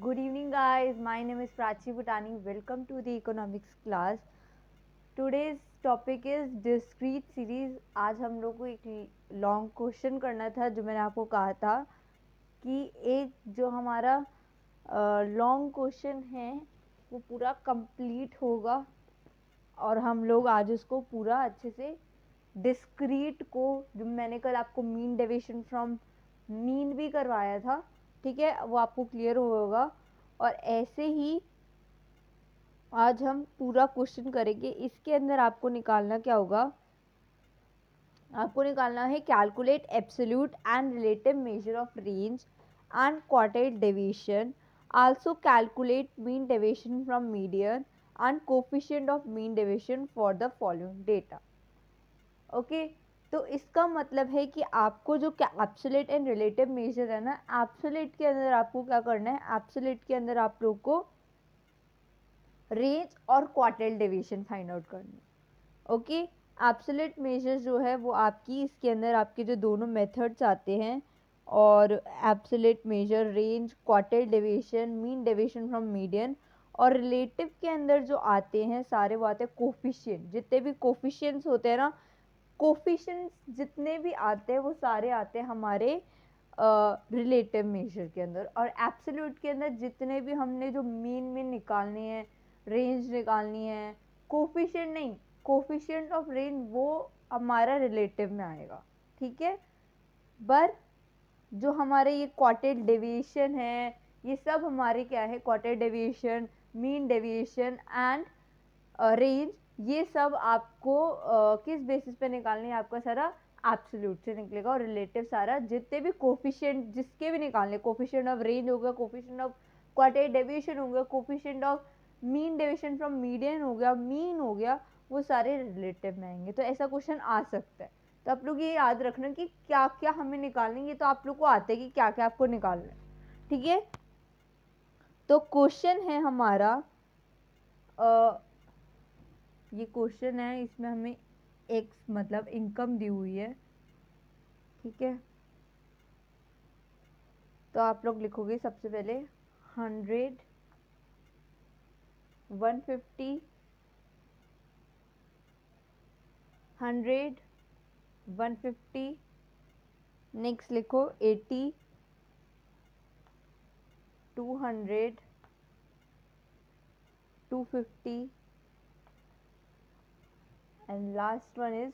Good evening, guys. My name is Prachi Bhutani. Welcome to the economics class. Today's topic is discrete series. आज हम लोग को एक long question करना था, जो मैंने आपको कहा था कि एक जो हमारा लॉन्ग क्वेश्चन है वो पूरा कंप्लीट होगा और हम लोग आज उसको पूरा अच्छे से डिस्क्रीट को, जो मैंने कल आपको मीन डेविएशन फ्रॉम मीन भी करवाया था, ठीक है, वो आपको क्लियर होगा। और ऐसे ही आज हम पूरा क्वेश्चन करेंगे। इसके अंदर आपको निकालना क्या होगा, आपको निकालना है calculate absolute and relative measure of range and quartile deviation, also calculate mean deviation from median and coefficient of mean deviation for the following data. Okay, तो इसका मतलब है कि आपको जो एब्सोल्यूट एंड रिलेटिव मेजर है ना, एब्सोल्यूट के अंदर आपको क्या करना है, एब्सोल्यूट के अंदर आप लोग को रेंज और क्वार्टाइल डेविएशन फाइंड आउट करनी है। ओके, एब्सोल्यूट मेजर जो है वो आपकी, इसके अंदर आपके जो दोनों मेथड्स आते हैं, और absolute major, range, quartile deviation, mean deviation from median, और रिलेटिव के अंदर जो आते हैं सारे वो आते हैं कोफिशिएंट। जितने भी कोफिशिएंट्स होते हैं ना, कोफिशिएंट्स जितने भी आते हैं वो सारे आते हैं हमारे रिलेटिव मेजर के अंदर। और एब्सोल्यूट के अंदर जितने भी हमने जो मीन मीन निकालनी है, रेंज निकालनी है, कोफिशिएंट नहीं, कोफिशिएंट ऑफ रेंज वो हमारा रिलेटिव में आएगा, ठीक है। पर जो हमारे ये क्वार्टाइल डेविएशन है, ये सब हमारे क्या है, quartile deviation, mean deviation and range, ये सब आपको किस बेसिस पे निकालनी है, आपका सारा एब्सोल्यूट से निकलेगा। और रिलेटिव सारा जितने भी कोफिशिएंट जिसके भी निकालने, कोफिशिएंट ऑफ रेंज होगा, कोफिशिएंट ऑफ क्वार्टाइल डेविएशन हो गया, coefficient of mean deviation from median हो गया, मीन हो गया, वो सारे रिलेटिव में आएंगे। तो ऐसा क्वेश्चन आ सकता है। तो आप लोग ये याद रखना कि क्या क्या हमें निकालनी है, तो आप लोग को आते हैं कि क्या क्या आपको निकालना है, ठीक है। तो क्वेश्चन है हमारा, ये क्वेश्चन है, इसमें हमें एक्स मतलब इनकम दी हुई है, ठीक है। तो आप लोग लिखोगे सबसे पहले 100, 150, 100, 150, नेक्स्ट लिखो 80, 200, 250 and last one is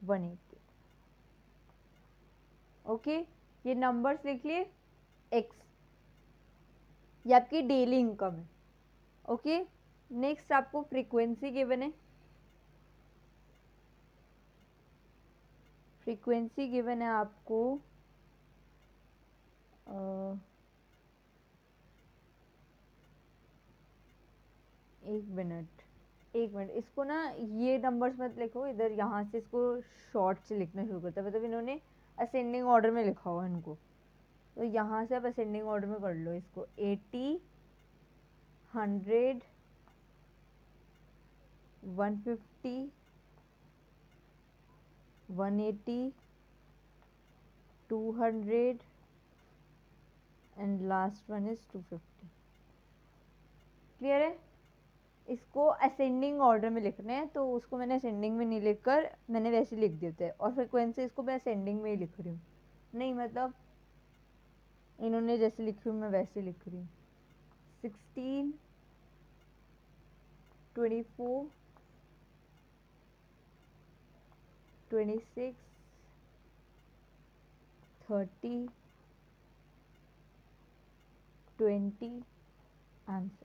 180। Okay, ये नंबर्स लिख लिए। एक्स ये आपकी डेली इनकम है। ओके, नेक्स्ट आपको फ्रीक्वेंसी गिवन है, फ्रीक्वेंसी गिवन है आपको एक मिनट, एक मिनट, इसको ना ये नंबर्स मत लिखो इधर, यहाँ से इसको शॉर्ट से लिखना शुरू करता है, मतलब इन्होंने असेंडिंग ऑर्डर में लिखा हुआ है इनको। तो यहाँ से आप असेंडिंग ऑर्डर में कर लो इसको, 80, 100, 150, 180, 200 and last one is 250। Clear है? इसको असेंडिंग ऑर्डर में लिखना है, तो उसको मैंने असेंडिंग में नहीं लिखकर मैंने वैसे लिख दिया था। और फ्रिक्वेंसी इसको मैं असेंडिंग में ही लिख रही हूँ, नहीं मतलब इन्होंने जैसे लिखी हूँ मैं वैसे लिख रही हूँ। 16, 24, 26, 30, 20 आंसर।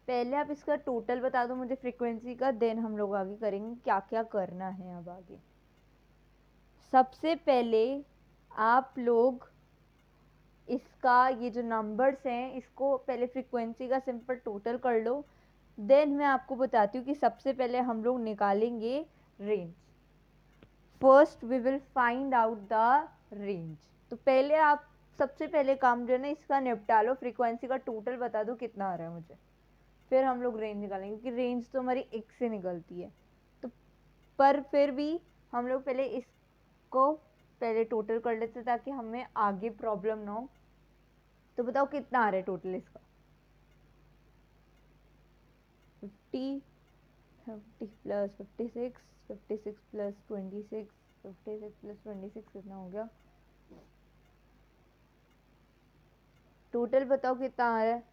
पहले आप इसका टोटल बता दो मुझे फ्रीक्वेंसी का, देन हम लोग आगे करेंगे क्या क्या करना है। अब आगे सबसे पहले आप लोग इसका ये जो नंबर्स हैं इसको पहले फ्रीक्वेंसी का सिंपल टोटल कर लो, देन मैं आपको बताती हूँ कि सबसे पहले हम लोग निकालेंगे range. First we will find out the range. तो पहले आप सबसे पहले काम जो है ना इसका निपटा लो, फ्रीक्वेंसी का टोटल बता दो कितना आ रहा है मुझे, फिर हम लोग रेंज निकालेंगे, क्योंकि रेंज तो हमारी एक से निकलती है। तो पर फिर भी हम लोग पहले इसको पहले टोटल कर लेते ताकि हमें आगे प्रॉब्लम ना हो। तो बताओ कितना आ रहा है टोटल इसका? 50, 50 प्लस 56, 56 प्लस 26, 56 प्लस 26 कितना हो गया? टोटल बताओ कितना आ रहा है?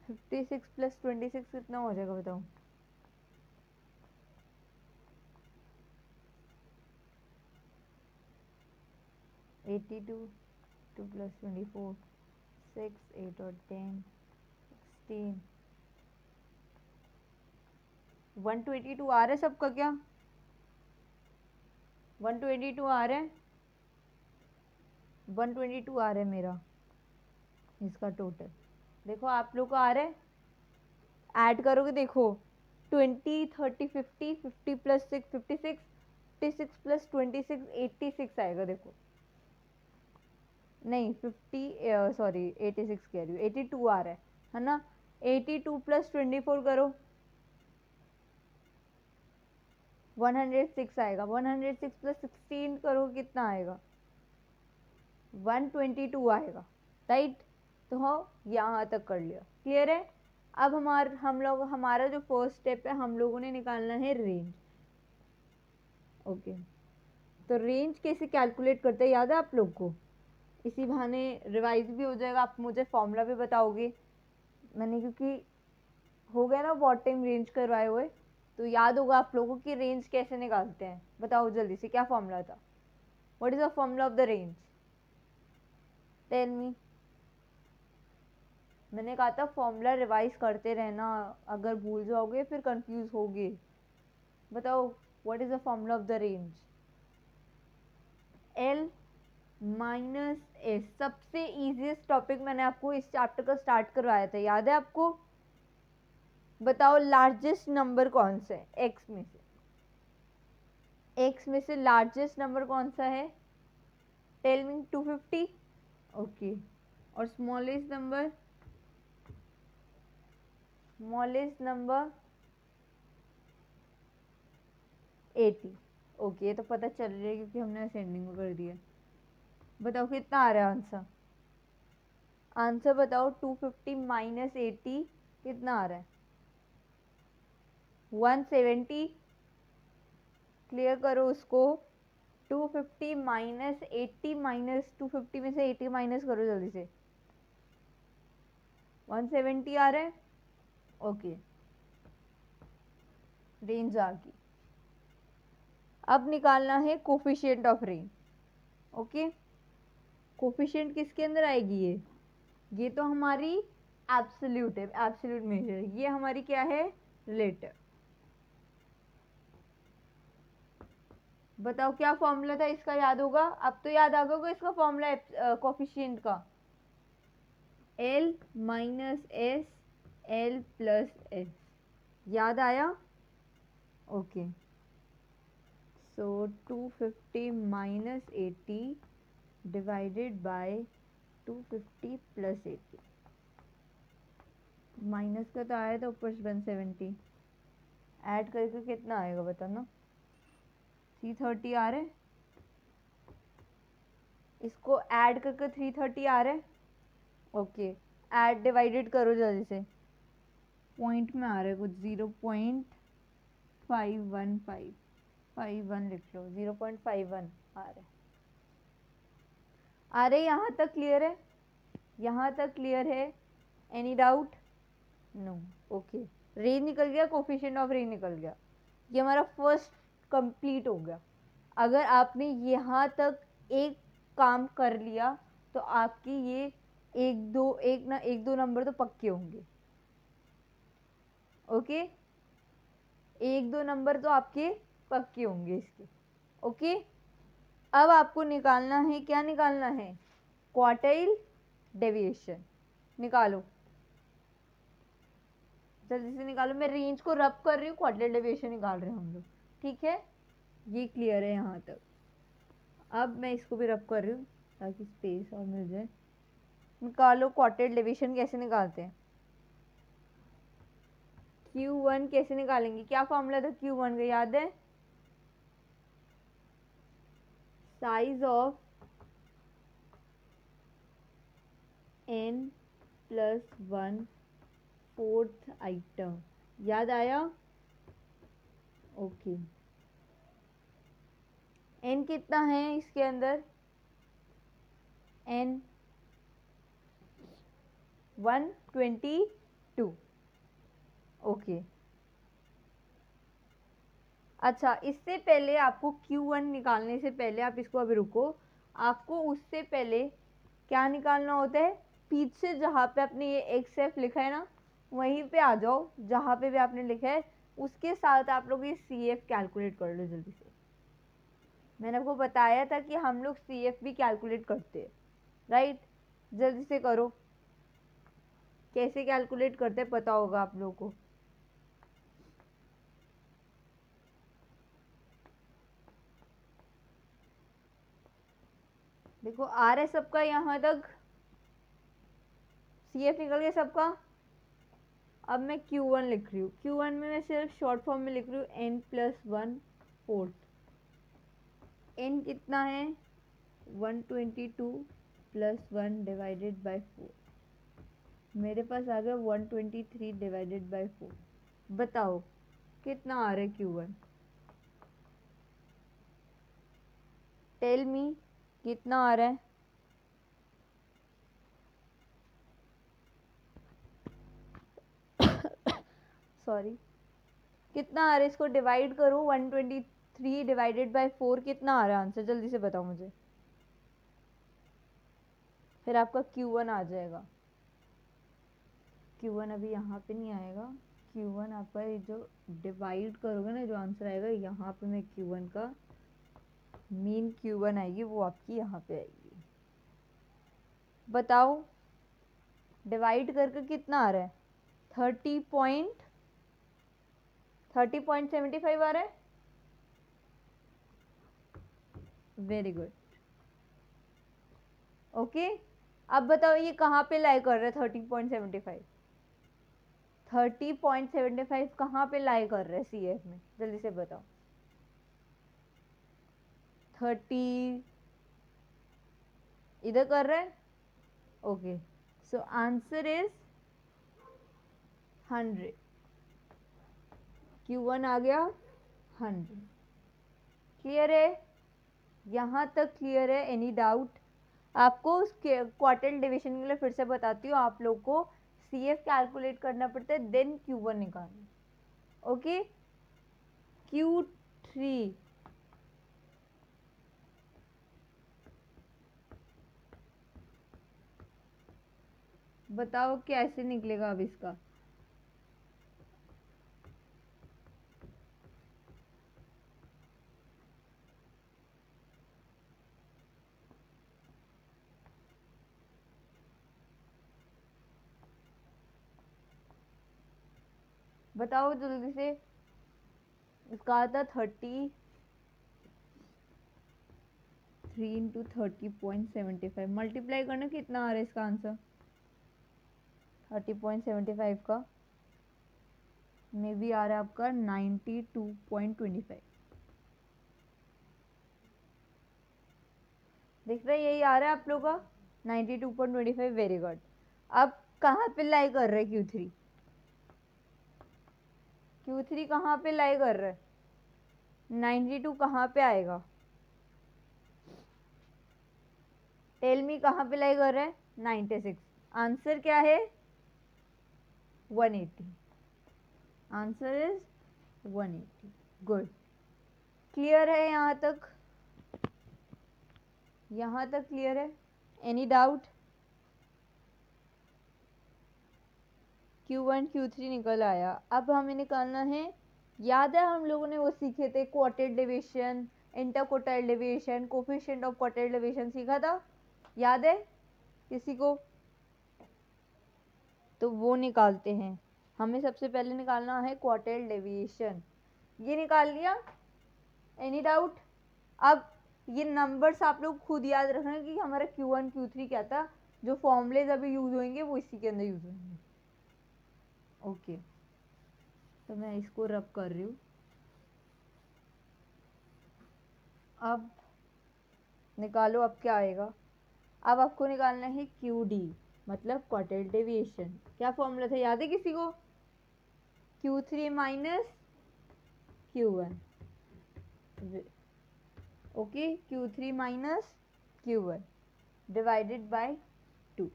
56 प्लस 26 कितना हो जाएगा बताओ? 82, 2 प्लस 24, 6, 8 और 10, 16, 122 आ रहा है सबका क्या? 122 आ रहा है, 122 आ रहा है मेरा इसका टोटल। देखो आप लोग को आ रहा है, ऐड करोगे देखो 20, 30, 50, 50 प्लस 6, 56, 56 प्लस 26, 86 आएगा देखो। नहीं 50, सॉरी 86 कह रही हूँ, 82 आ रहा है ना? 82 प्लस 24 करो, 106 आएगा। 106 प्लस 16 करो कितना आएगा? 122 आएगा, राइट? तो हाँ यहाँ तक कर लिया, क्लियर है? अब हमारा जो फर्स्ट स्टेप है, हम लोगों ने निकालना है रेंज। ओके, तो रेंज कैसे कैलकुलेट करते हैं याद है आप लोग को? इसी बहाने रिवाइज भी हो जाएगा, आप मुझे फॉर्मूला भी बताओगे। मैंने क्योंकि हो गया ना बहुत टाइम रेंज करवाए हुए, तो याद होगा आप लोगों की रेंज कैसे निकालते हैं। बताओ जल्दी से, क्या फॉर्मूला था? What is the formula of the range? Tell me. मैंने कहा था फॉर्मूला रिवाइज करते रहना, अगर भूल जाओगे फिर कंफ्यूज होगे। बताओ what is the formula of the range? L minus S. सबसे इजीएस्ट टॉपिक मैंने आपको इस चैप्टर का स्टार्ट करवाया था, याद है आपको? बताओ लार्जेस्ट नंबर कौन सा है एक्स में से? एक्स में से लार्जेस्ट नंबर कौन सा है? Tell me. 250। ओके, और स्मॉलेस्ट नंबर 80। ओके, ये तो पता चल रहा है क्योंकि हमने असेंडिंग में कर दिया। बताओ कितना आ रहा है आंसर? आंसर बताओ, 250 माइनस 80 कितना आ रहा है? 170। क्लियर करो उसको। 250 माइनस 80 माइनस 250 में से 80 माइनस करो जल्दी से। 170 आ रहा है। ओके, रेंज आ गई। अब निकालना है coefficient of range. Okay, coefficient किसके अंदर आएगी? ये तो हमारी एब्सोल्यूट है, एब्सोल्यूट मेजर। ये हमारी क्या है? रिलेटिव। बताओ क्या फॉर्मूला था इसका, याद होगा? अब तो याद आ गया इसका फॉर्मूला कोफिशिएंट का। L minus S, L plus S. याद आया? Okay, so 250 minus 80 divided by 250 plus 80। Minus का तो आया था ऊपर से 170, ऐड करके कितना आएगा बताना? 330 आ रहा है। इसको ऐड करके 330 आ रहा है। ओके, ऐड डिवाइडेड करो जल्दी से। पॉइंट में आ रहा है कुछ, 0.515, 51 लिख लो, 0.51 आ रहा है। आ रहे यहाँ तक क्लियर है? यहाँ तक क्लियर है? Any doubt? No. Okay, range निकल गया, कोफिशिएंट ऑफ रेंज निकल गया। ये हमारा फर्स्ट कंप्लीट हो गया। अगर आपने यहाँ तक एक काम कर लिया तो आपकी ये एक दो नंबर तो पक्के होंगे। ओके, एक दो नंबर तो आपके पक्के होंगे इसके। ओके, अब आपको निकालना है, क्या निकालना है? Quartile deviation. निकालो जल्दी से निकालो। मैं रेंज को रब कर रही हूँ, क्वार्टाइल डेविएशन निकाल रहे हैं हम लोग, ठीक है? ये क्लियर है यहाँ तक? अब मैं इसको भी रब कर रही हूँ ताकि स्पेस और मिल जाए। निकालो क्वार्टाइल डेविएशन कैसे निकालते हैं? Q1 कैसे निकालेंगे? क्या फॉर्मूला था Q1 का, याद है? Size of n plus one fourth item. याद आया? ओके। n कितना है इसके अंदर? n 122। ओके। अच्छा, इससे पहले आपको Q1 निकालने से पहले, आप इसको अभी रुको, आपको उससे पहले क्या निकालना होता है? पीछे जहाँ पे आपने ये एक्स एफ लिखा है ना, वहीं पे आ जाओ, जहाँ पे भी आपने लिखा है उसके साथ आप लोग ये सी एफ कैलकुलेट कर लो जल्दी से। मैंने आपको बताया था कि हम लोग सी एफ भी कैलकुलेट करते हैं, राइट? जल्दी से करो, कैसे कैलकुलेट करते हैं पता होगा आप लोगों को। देखो आ रहा है सबका यहाँ तक? सी एफ निकल गया सबका? अब मैं Q1 लिख रही हूँ। Q1 में मैं सिर्फ शॉर्ट फॉर्म में लिख रही हूँ n plus one fourth. n कितना है? 122 plus one divided by four. मेरे पास आ गया 123 डिवाइडेड बाई फोर। बताओ कितना आ रहा है Q1? टेल मी कितना आ रहा है? सॉरी, कितना आ रहा है? इसको डिवाइड करो, 123 डिवाइडेड बाई फोर कितना आ रहा है आंसर? जल्दी से बताओ मुझे, फिर आपका Q1 आ जाएगा। Q1 अभी यहाँ पे नहीं आएगा। Q1 आपका ये जो डिवाइड करोगे ना, जो आंसर आएगा यहाँ पे, मैं Q1 का मीन Q1 आएगी, वो आपकी यहाँ पे आएगी। बताओ डिवाइड करके कितना आ रहा है? 30.75 आ रहा है। Very good. ओके, अब बताओ ये कहाँ पे लाई कर रहा है? 30.75, 30.75 कहाँ पे लाई कर रहा है सी एफ में? जल्दी से बताओ। 30 इधर कर रहा है। Okay, so answer is 100। Q1 आ गया 100। क्लियर है? यहाँ तक क्लियर है? Any doubt? आपको क्वार्टर डिवीजन के लिए फिर से बताती हूँ, आप लोग को सी एफ कैलकुलेट करना पड़ता है, देन Q1 निकालना। ओके, Q3 बताओ कैसे निकलेगा अब इसका? बताओ जल्दी से। इसका आता 33 इंटू 30.75, मल्टीप्लाई करना कितना आ रहा है इसका आंसर? 30.75 का मे बी आ रहा है आपका 92.25। दिख रहा है? यही आ रहा है आप लोग का 92.25। Very good. अब कहाँ पे लाई कर रहे हैं Q3? Q3 कहाँ पे लाई कर रहा है? 92 कहाँ पे आएगा? टेल मी कहाँ पे लाई कर रहा है? 96। आंसर क्या है? 180। Answer is 180। गुड। क्लियर है यहाँ तक? यहाँ तक क्लियर है? Any doubt? Q1 Q3 निकल आया। अब हमें निकालना है, याद है हम लोगों ने वो सीखे थे, quarter division, inter quartile division, coefficient of quartile division सीखा था? याद है किसी को? तो वो निकालते हैं। हमें सबसे पहले निकालना है क्वार्टाइल डेविएशन। ये निकाल लिया? Any doubt? अब ये नंबर्स आप लोग खुद याद रखना कि हमारा Q1 Q3 क्या था। जो फॉर्मूलेज अभी यूज होंगे वो इसी के अंदर यूज होंगे। ओके, तो मैं इसको रब कर रही हूँ। अब निकालो, अब क्या आएगा? अब आपको निकालना है QD। मतलब क्वार्टाइल डेविएशन। क्या फॉर्मूला था, याद है किसी को? Q3 minus Q1। Okay, Q3 minus Q1 divided by 2।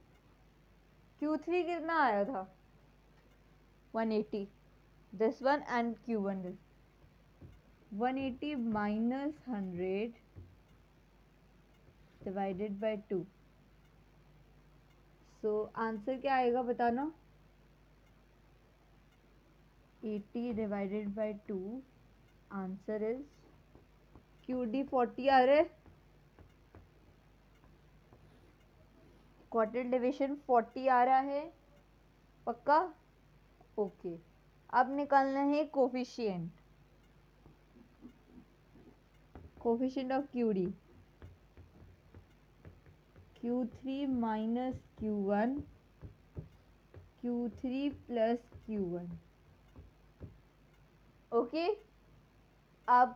Q3 कितना आया था? 180, this one, and Q1 is 180 minus 100 divided by 2। so answer क्या आएगा बताना? 80 divided by 2, answer is QD 40 आ रहा है, क्वार्टर डिविजन 40 आ रहा है, पक्का? ओके, अब निकालना है coefficient of QD। Q3 minus Q1, Q3 plus Q1। Okay, अब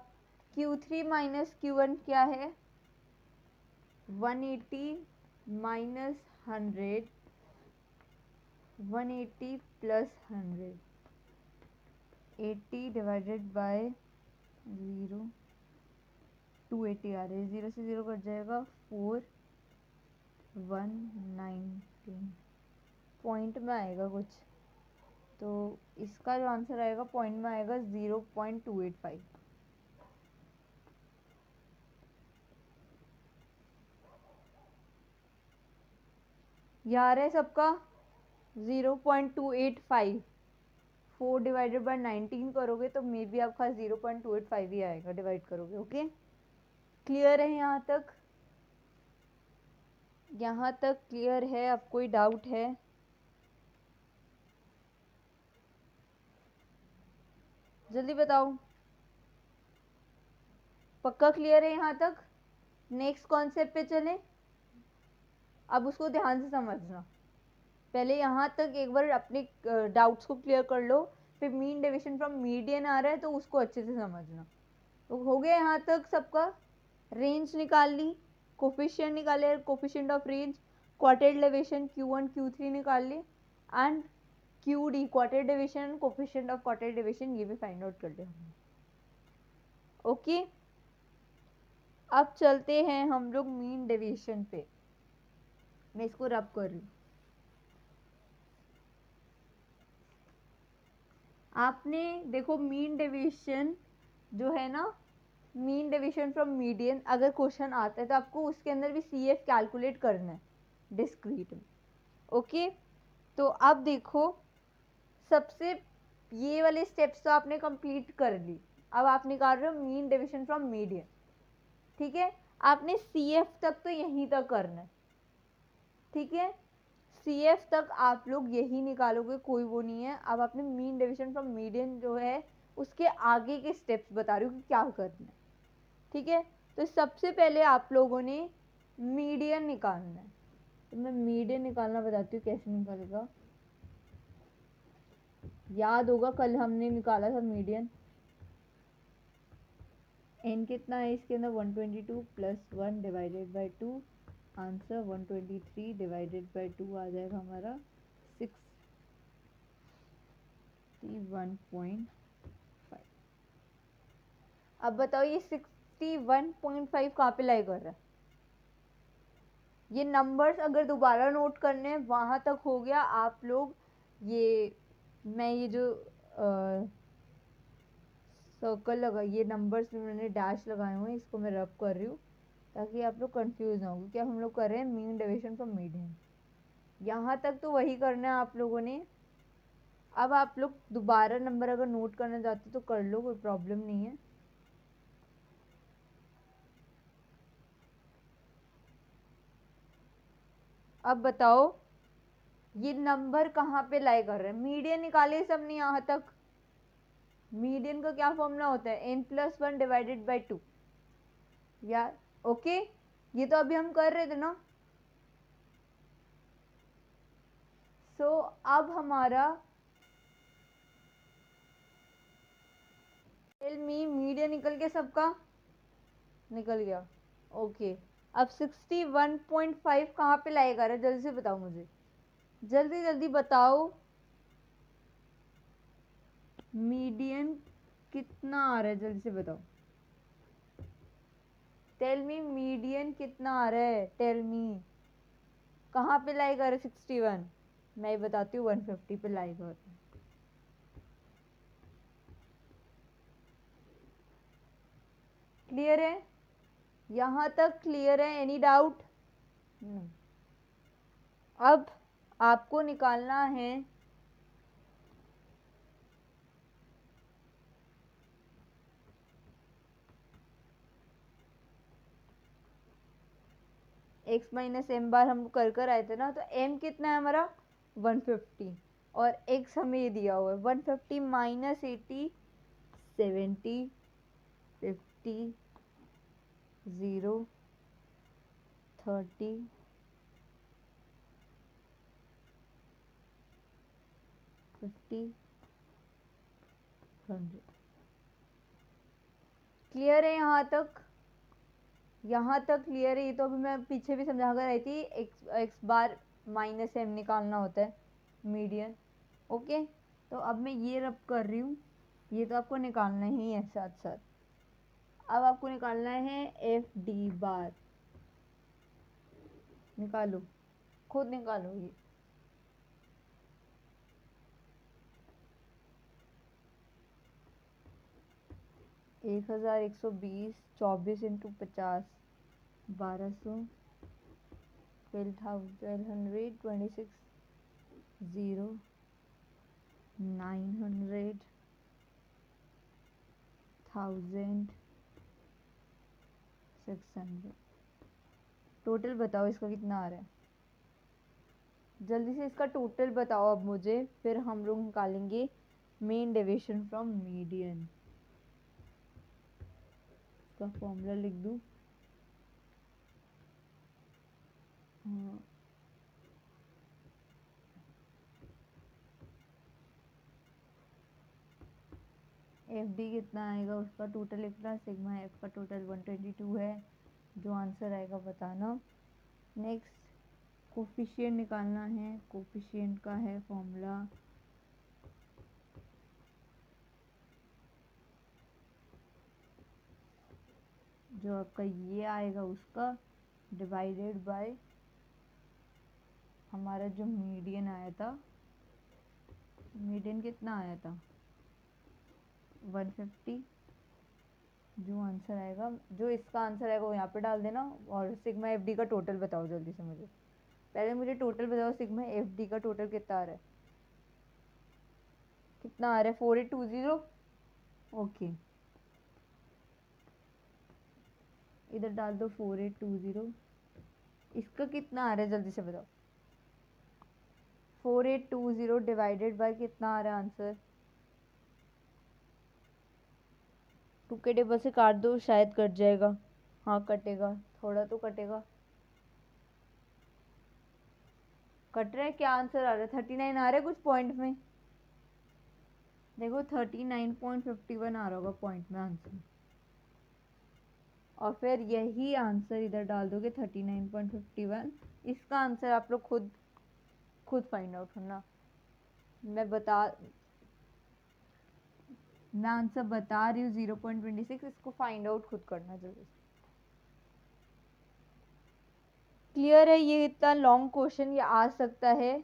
Q3 minus Q1 क्या है? 180 minus 100, 180 plus 100, 80 divided by 0, 280 आ रहे हैं, 0 से 0 कट जाएगा, 4, 119 पॉइंट में आएगा कुछ, तो इसका जो आंसर आएगा पॉइंट में आएगा 0.285। यार है सबका 0.285। 4 डिवाइडेड बाय 19 करोगे तो मे बी आपका 0.285 ही आएगा, डिवाइड करोगे। ओके, क्लियर है यहाँ तक? यहाँ तक क्लियर है? अब कोई डाउट है? जल्दी बताओ, पक्का क्लियर है यहाँ तक? नेक्स्ट कॉन्सेप्ट पे चलें। अब उसको ध्यान से समझना, पहले यहाँ तक एक बार अपने डाउट्स को क्लियर कर लो, फिर मीन डेविएशन फ्रॉम मीडियन आ रहा है तो उसको अच्छे से समझना। तो हो गया यहाँ तक सबका? रेंज निकाल ली, कोफिशिएंट निकाले, coefficient of range, quartile deviation Q1 Q3 निकाल ली, and QD quartile deviation, coefficient of quartile deviation, ये भी फाइंड आउट कर लिया हमने। ओके, अब चलते हैं हम लोग मीन डेविएशन पे। मैं इसको रब कर रही हूँ। आपने देखो मीन डेविएशन जो है ना, मीन डेविएशन फ्रॉम मीडियन, अगर क्वेश्चन आता है तो आपको उसके अंदर भी CF कैलकुलेट करना है डिस्क्रीट में। ओके, तो अब देखो, सबसे ये वाले स्टेप्स तो आपने कंप्लीट कर ली। अब आप निकाल रहे हो मीन डेविएशन फ्रॉम मीडियन, ठीक है? आपने CF तक तो यहीं तक करना है, ठीक है? CF तक आप लोग यही निकालोगे, कोई वो नहीं है। अब आपने मीन डेविएशन फ्रॉम मीडियन जो है उसके आगे के स्टेप्स बता रही हूँ कि क्या करना है, ठीक है? तो सबसे पहले आप लोगों ने मीडियन निकालना है। तो मैं मीडियन निकालना बताती हूँ कैसे निकालेगा। याद होगा कल हमने निकाला था मीडियन। n कितना है इसके अंदर? 122 plus 1 divided by 2, answer 123 divided by 2 आ जाएगा हमारा 61.5। अब बताओ ये 61.5 कहाँ पे लाई कर रहा है? ये नंबर्स अगर दोबारा नोट करने हैं वहाँ तक हो गया। आप लोग ये, मैं ये जो सर्कल लगा, ये नंबर्स में मैंने डैश लगाए हुए हैं, इसको मैं रब कर रही हूँ ताकि आप लोग कंफ्यूज ना हो, क्योंकि हम लोग कर रहे हैं मीन डेविएशन फ्रॉम मीडियन। यहाँ तक तो वही करना है आप लोगों ने। अब आप लोग दोबारा नंबर अगर नोट करना चाहते तो कर लो, कोई प्रॉब्लम नहीं है। अब बताओ ये नंबर कहाँ पे लाई कर रहे हैं? मीडियन निकाले सबने यहाँ तक। मीडियन का क्या फॉर्मूला होता है? n+1 डिवाइडेड बाई 2 यार। ओके, ये तो अभी हम कर रहे थे ना। सो अब हमारा टेल मी, मीडियन निकल गया सबका? निकल गया। ओके, अब 61.5 कहाँ पे लाई कर रहा है? जल्दी से बताओ मुझे। जल्दी जल्दी बताओ, मीडियन कितना आ रहा है, जल्दी से बताओ। टेल मी मीडियन कितना आ रहा है, टेल मी। कहाँ पे लाई कर 61? मैं ही बताती हूँ 150 पे लाई कर। क्लियर है? यहाँ तक क्लियर है? Any doubt? अब आपको निकालना है x माइनस एम बार, हम कर आए थे ना, तो m कितना है हमारा 150, और x हमें ये दिया हुआ है 150 माइनस 80, 70, 50, 0, 30, 50, 100। क्लियर है यहाँ तक? यहाँ तक क्लियर है? ये तो अभी मैं पीछे भी समझा कर आई थी, एक्स बार माइनस एम निकालना होता है मीडियन। ओके, तो अब मैं ये रब कर रही हूँ, ये तो आपको निकालना ही है साथ साथ। अब आपको निकालना है एफ डी बार। निकालो, खुद निकालो ये। 1120, 24 × 50, 1200, 12,126, 0, 900, 1000, 600। टोटल बताओ इसका कितना आ रहा है, जल्दी से इसका टोटल बताओ अब मुझे, फिर हम लोग निकालेंगे मेन डेविएशन फ्रॉम मीडियन। इसका फॉर्मूला लिख दूँ? हाँ, एफ डी कितना आएगा, उसका टोटल लिखना, सिग्मा एफ का टोटल 122 है, जो आंसर आएगा बताना। नेक्स्ट कोफिशिएंट निकालना है, कोफिशिएंट का है फॉर्मूला जो आपका ये आएगा, उसका डिवाइडेड बाय हमारा जो मीडियन आया था। मीडियन कितना आया था 150, जो आंसर आएगा, जो इसका आंसर आएगा वो यहाँ पे डाल देना। और सिग्मा एफ डी का टोटल बताओ जल्दी से मुझे, पहले मुझे टोटल बताओ, सिग्मा एफ डी का टोटल कितना आ रहा है, कितना आ रहा है 4820। ओके, इधर डाल दो 4820। इसका कितना आ रहा है जल्दी से बताओ, 4820 डिवाइडेड बाय कितना आ रहा है आंसर। टू के टेबल से काट दो, शायद कट जाएगा। हाँ कटेगा, थोड़ा तो कटेगा। कट रहा है? क्या आंसर आ रहा है, 39 आ रहा है कुछ पॉइंट में, देखो 39.51 आ रहा होगा पॉइंट में आंसर, और फिर यही आंसर इधर डाल दोगे 39.51। इसका आंसर आप लोग खुद खुद फाइंड आउट करना। मैं बता मैं आंसर बता रही हूँ 0.26, इसको फाइंड आउट खुद करना जल्दी। क्लियर है? ये इतना लॉन्ग क्वेश्चन ये आ सकता है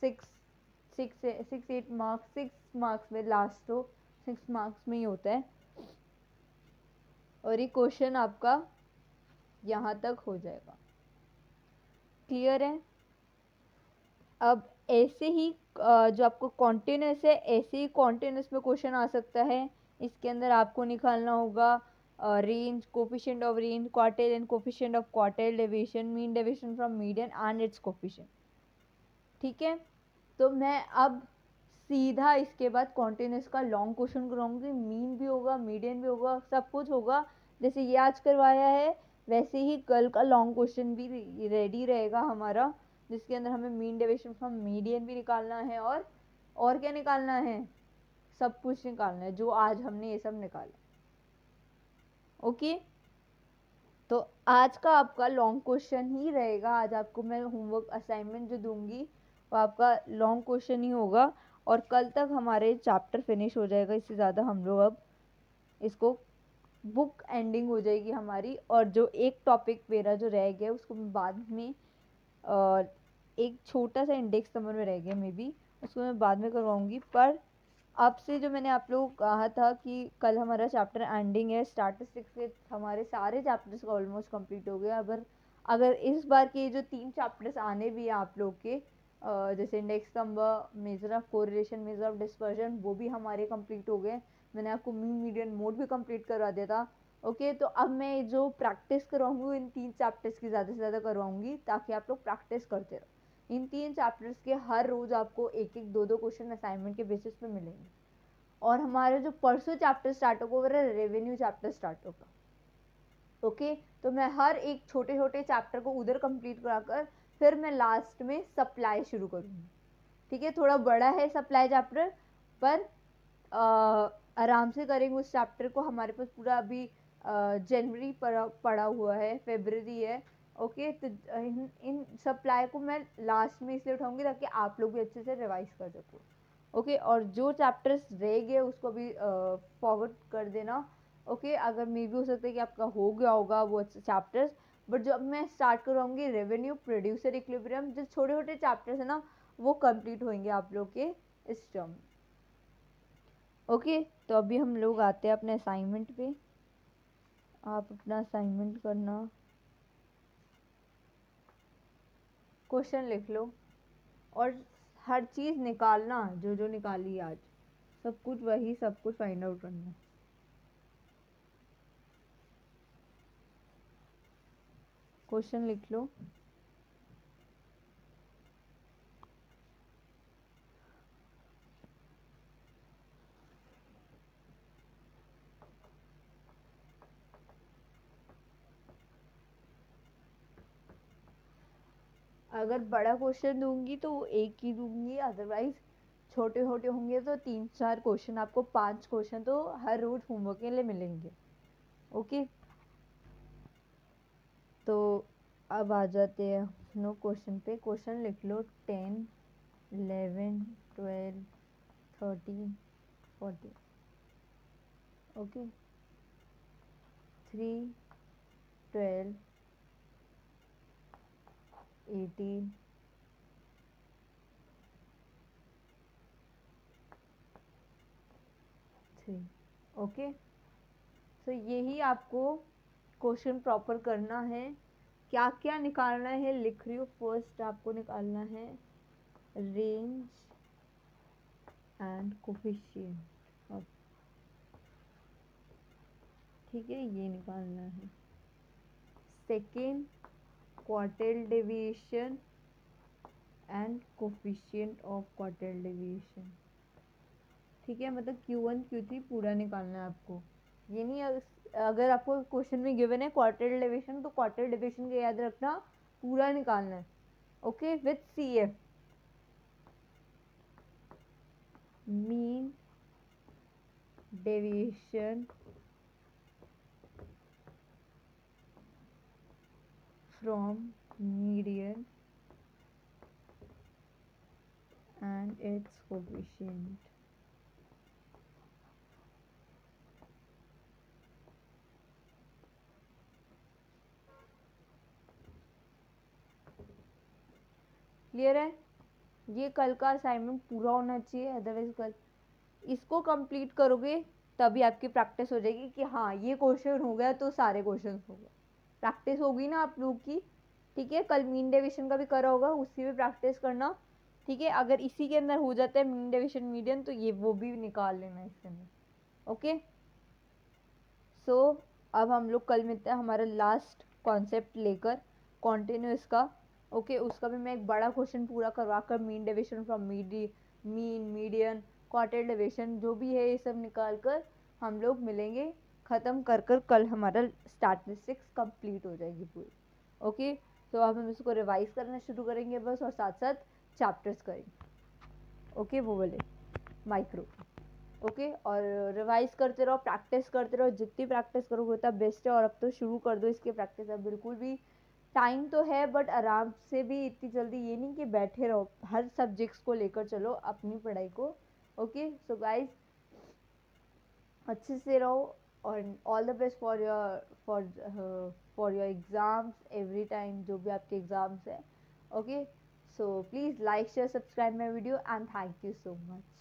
6 मार्क्स में, लास्ट तो 6 मार्क्स में ही होता है, और ये क्वेश्चन आपका यहाँ तक हो जाएगा। क्लियर है? अब ऐसे ही जो आपको कॉन्टिन्यूस है, ऐसे ही कॉन्टिन्यूस में क्वेश्चन आ सकता है। इसके अंदर आपको निकालना होगा range, coefficient of range, quartile and coefficient of quartile deviation, mean deviation from median and it's coefficient. ठीक है, तो मैं अब सीधा इसके बाद कॉन्टिन्यूस का लॉन्ग क्वेश्चन कराऊंगी, मीन भी होगा, मीडियन भी होगा, सब कुछ होगा। जैसे ये आज करवाया है, वैसे ही कल का लॉन्ग क्वेश्चन भी रेडी रहेगा हमारा, जिसके अंदर हमें मीन डेविएशन फ्रॉम मीडियन भी निकालना है, और क्या निकालना है, सब कुछ निकालना है जो आज हमने ये सब निकाला। ओके, तो आज का आपका लॉन्ग क्वेश्चन ही रहेगा। आज आपको मैं होमवर्क असाइनमेंट जो दूंगी वो आपका लॉन्ग क्वेश्चन ही होगा, और कल तक हमारे चैप्टर फिनिश हो जाएगा। इससे ज़्यादा हम लोग अब इसको बुक एंडिंग हो जाएगी हमारी, और जो एक टॉपिक मेरा जो रह गया उसको मैं बाद में एक छोटा सा इंडेक्स नंबर में रह गया मे बी, उसको मैं बाद में करवाऊंगी। पर आपसे जो मैंने आप लोगों को कहा था कि कल हमारा चैप्टर एंडिंग है, स्टैटिस्टिक्स के हमारे सारे चैप्टर्स का ऑलमोस्ट कंप्लीट हो गया। अगर अगर इस बार के जो 3 चैप्टर्स आने भी हैं आप लोग के, जैसे index number, measure of correlation, measure of dispersion, वो भी हमारे कंप्लीट हो गए। मैंने आपको मीन मीडियन मोड भी कंप्लीट करवा दिया था। ओके, तो अब मैं जो प्रैक्टिस करवाऊंगी वो इन 3 चैप्टर्स की ज़्यादा से ज़्यादा करवाऊंगी, ताकि आप लोग प्रैक्टिस करते रहो। इन 3 चैप्टर्स के हर रोज़ आपको एक एक दो दो क्वेश्चन असाइनमेंट के बेसिस पे मिलेंगे। और हमारा जो परसों चैप्टर स्टार्ट होगा वो रेवेन्यू चैप्टर स्टार्ट होगा। ओके, तो मैं हर एक छोटे छोटे चैप्टर को उधर कंप्लीट कराकर फिर मैं लास्ट में सप्लाई शुरू करूँगी। ठीक है, थोड़ा बड़ा है सप्लाई चैप्टर, पर आराम से करेंगे उस चैप्टर को। हमारे पास पूरा अभी जनवरी पड़ा हुआ है, फेब्रवरी है। ओके, तो इन सप्लाई को मैं लास्ट में इसलिए उठाऊंगी ताकि आप लोग भी अच्छे से रिवाइज कर सको। ओके, और जो चैप्टर्स रह गए उसको भी फॉरवर्ड कर देना। ओके, अगर मे भी हो सकता है कि आपका हो गया होगा वो चैप्टर्स, बट जब मैं स्टार्ट करवाऊंगी रेवेन्यू, प्रोड्यूसर इक्विलिब्रियम, जो छोटे छोटे चैप्टर्स है ना वो कंप्लीट होंगे आप लोग के इस टर्म। ओके, तो अभी हम लोग आते हैं अपने असाइनमेंट पे। आप अपना असाइनमेंट करना, क्वेश्चन लिख लो, और हर चीज़ निकालना, जो जो निकाली आज सब कुछ वही सब कुछ फाइंड आउट करना। क्वेश्चन लिख लो। अगर बड़ा क्वेश्चन दूंगी तो वो एक ही दूंगी, अदरवाइज छोटे छोटे होंगे तो 3 4 क्वेश्चन, आपको 5 क्वेश्चन तो हर रोज होमवर्क के लिए मिलेंगे। ओके, तो अब आ जाते हैं नो क्वेश्चन पे। क्वेश्चन लिख लो 10 11 12 13 14। ओके, 3 12 18 3। ओके, तो यही आपको क्वेश्चन प्रॉपर करना है। क्या क्या निकालना है लिख रही हूँ। फर्स्ट आपको निकालना है रेंज एंड कोफिशिएंट। ठीक है, ये निकालना है। Second, quartile deviation and coefficient of quartile deviation. ठीक है, मतलब Q1 Q3 पूरा निकालना है आपको। ये नहीं अगर आपको क्वेश्चन में गिवन है क्वार्टाइल डेविएशन, तो क्वार्टाइल डेविएशन का याद रखना पूरा निकालना है। Okay, with CF, mean deviation from median and its coefficient। Clear है? ये कल का असाइनमेंट पूरा होना चाहिए, अदरवाइज कल इसको कंप्लीट करोगे तभी आपकी प्रैक्टिस हो जाएगी कि हाँ ये क्वेश्चन हो गया तो सारे क्वेश्चन हो गए। प्रैक्टिस होगी ना आप लोग की। ठीक है, कल मीन डेविएशन का भी करा होगा, उसकी भी प्रैक्टिस करना। ठीक है, अगर इसी के अंदर हो जाता है मीन डेविएशन मीडियन, तो ये वो भी निकाल लेना इसके अंदर। ओके, सो अब हम लोग कल मिलते हैं हमारा लास्ट कॉन्सेप्ट लेकर, कॉन्टिन्यूस का। ओके, उसका भी मैं एक बड़ा क्वेश्चन पूरा करवा कर mean deviation from mean median quartile deviation जो भी है ये सब निकाल कर हम लोग मिलेंगे। ख़त्म कर कर कल हमारा स्टैटिस्टिक्स कंप्लीट हो जाएगी पूरी। ओके, तो अब हम इसको रिवाइज करना शुरू करेंगे बस, और साथ साथ चैप्टर्स करेंगे। ओके, वो बोले माइक्रो। ओके। और रिवाइज करते रहो, प्रैक्टिस करते रहो, जितनी प्रैक्टिस करोगे उतना बेस्ट है। और अब तो शुरू कर दो इसकी प्रैक्टिस, अब बिल्कुल भी टाइम तो है बट आराम से, भी इतनी जल्दी ये नहीं कि बैठे रहो, हर सब्जेक्ट्स को लेकर चलो अपनी पढ़ाई को। ओके सो गाइज, अच्छे से रहो और all the best for your exams every time, जो भी आपके एग्ज़ाम्स हैं। Okay so please like share subscribe my video and thank you so much.